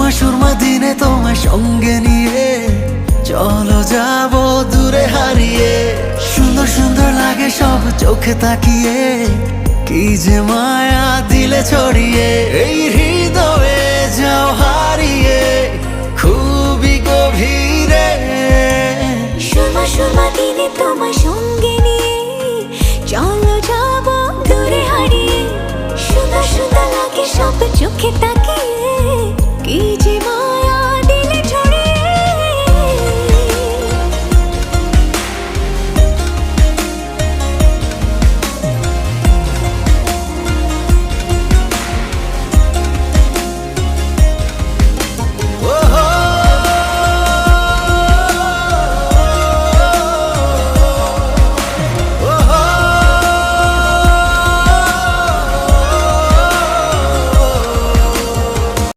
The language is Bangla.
সুরমা সুরমা দিনে তোমায় সঙ্গে নিয়ে চলো যাবো দূরে হারিয়ে। সুন্দর সুন্দর লাগে সব চোখে তাকিয়ে, কি যে মায়া দিলে ছড়িয়ে। এই হৃদয়ে যাও হারিয়ে খুবই গভীরে। সুরমা সুরমা দিনে তোমায় সঙ্গে নিয়ে চলো যাবো দূরে হারিয়ে। সুন্দর সুন্দর লাগে সব চোখে তাকিয়ে,